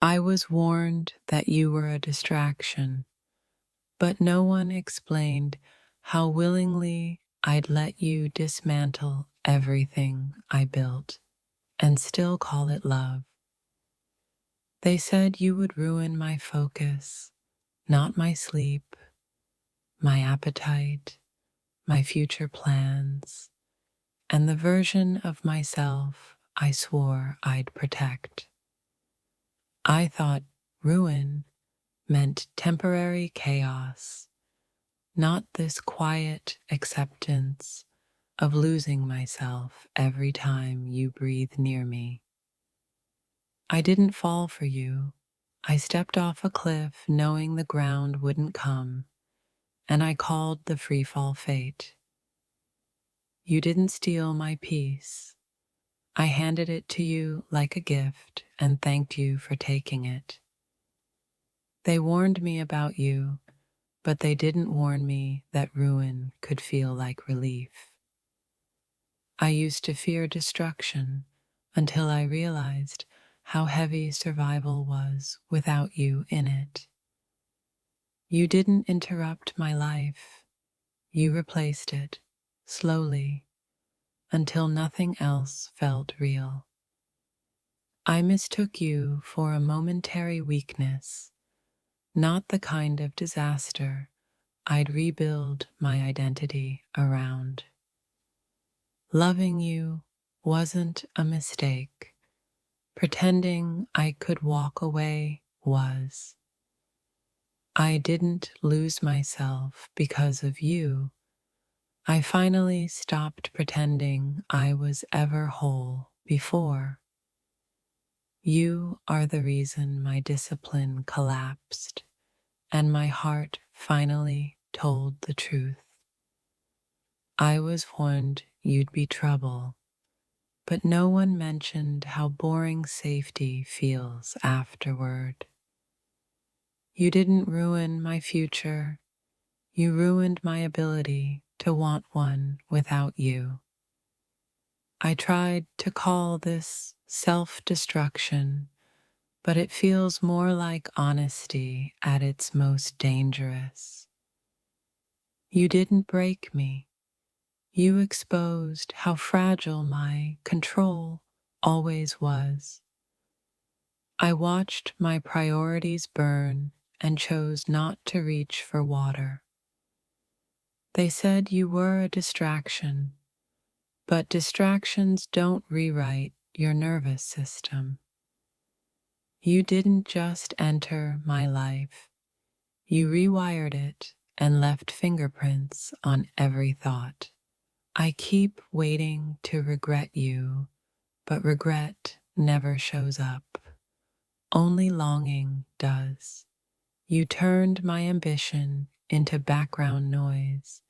I was warned that you were a distraction, but no one explained how willingly I'd let you dismantle everything I built and still call it love. They said you would ruin my focus, not my sleep, my appetite, my future plans, and the version of myself I swore I'd protect. I thought ruin meant temporary chaos, not this quiet acceptance of losing myself every time you breathe near me. I didn't fall for you. I stepped off a cliff knowing the ground wouldn't come, and I called the freefall fate. You didn't steal my peace. I handed it to you like a gift and thanked you for taking it. They warned me about you, but they didn't warn me that ruin could feel like relief. I used to fear destruction until I realized how heavy survival was without you in it. You didn't interrupt my life. You replaced it, slowly, until nothing else felt real. I mistook you for a momentary weakness, not the kind of disaster I'd rebuild my identity around. Loving you wasn't a mistake. Pretending I could walk away was. I didn't lose myself because of you. I finally stopped pretending I was ever whole before. You are the reason my discipline collapsed and my heart finally told the truth. I was warned you'd be trouble, but no one mentioned how boring safety feels afterward. You didn't ruin my future. You ruined my ability to want one without you. I tried to call this self-destruction, but it feels more like honesty at its most dangerous. You didn't break me. You exposed how fragile my control always was. I watched my priorities burn and chose not to reach for water. They said you were a distraction, but distractions don't rewrite your nervous system. You didn't just enter my life, you rewired it and left fingerprints on every thought. I keep waiting to regret you, but regret never shows up. Only longing does. You turned my ambition into background noise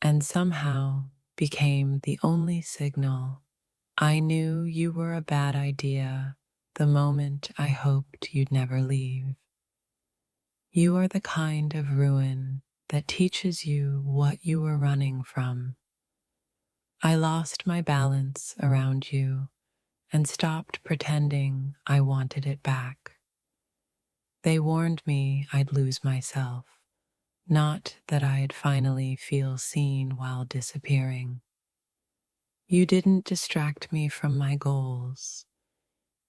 and somehow became the only signal. I knew you were a bad idea the moment I hoped you'd never leave. You are the kind of ruin that teaches you what you were running from. I lost my balance around you and stopped pretending I wanted it back. They warned me I'd lose myself, not that I'd finally feel seen while disappearing. You didn't distract me from my goals.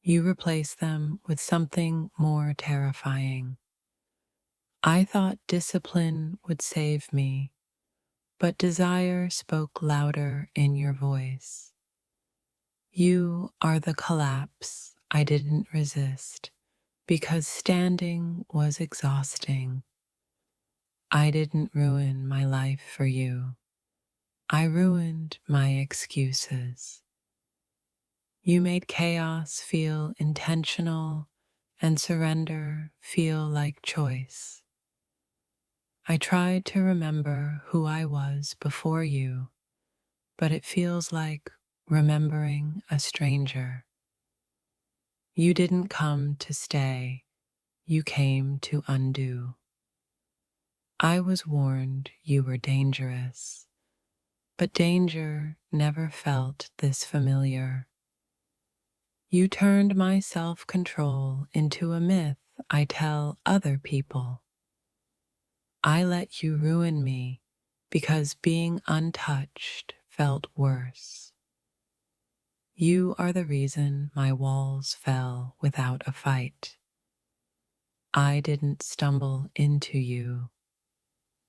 You replaced them with something more terrifying. I thought discipline would save me, but desire spoke louder in your voice. You are the collapse I didn't resist because standing was exhausting. I didn't ruin my life for you. I ruined my excuses. You made chaos feel intentional and surrender feel like choice. I tried to remember who I was before you, but it feels like remembering a stranger. You didn't come to stay, you came to undo. I was warned you were dangerous, but danger never felt this familiar. You turned my self-control into a myth I tell other people. I let you ruin me because being untouched felt worse. You are the reason my walls fell without a fight. I didn't stumble into you.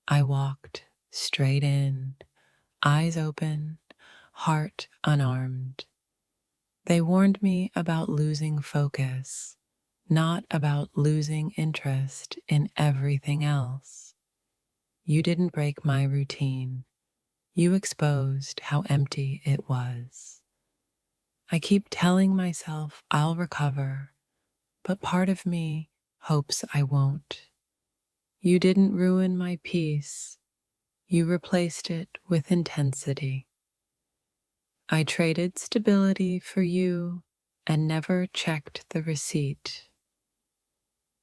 I walked straight in, eyes open, heart unarmed. They warned me about losing focus, not about losing interest in everything else. You didn't break my routine. You exposed how empty it was. I keep telling myself I'll recover, but part of me hopes I won't. You didn't ruin my peace. You replaced it with intensity. I traded stability for you and never checked the receipt.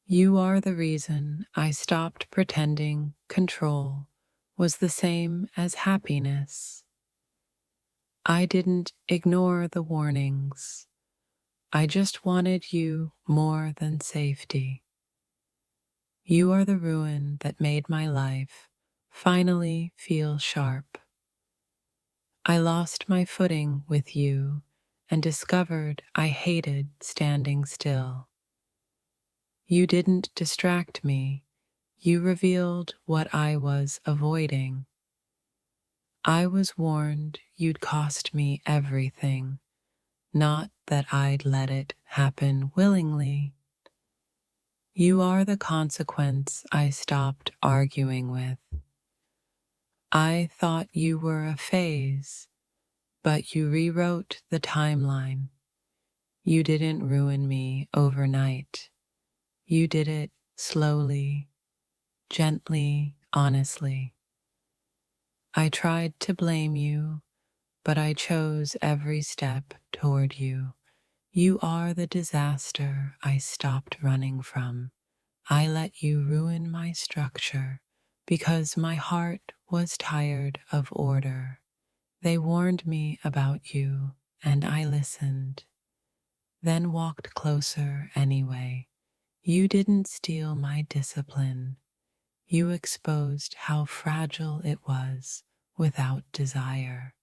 You are the reason I stopped pretending control was the same as happiness. I didn't ignore the warnings. I just wanted you more than safety. You are the ruin that made my life finally feel sharp. I lost my footing with you and discovered I hated standing still. You didn't distract me. You revealed what I was avoiding. I was warned you'd cost me everything, not that I'd let it happen willingly. You are the consequence I stopped arguing with. I thought you were a phase, but you rewrote the timeline. You didn't ruin me overnight. You did it slowly, gently, honestly. I tried to blame you, but I chose every step toward you. You are the disaster I stopped running from. I let you ruin my structure because my heart was tired of order. They warned me about you, and I listened, then walked closer anyway. You didn't steal my discipline. You exposed how fragile it was without desire.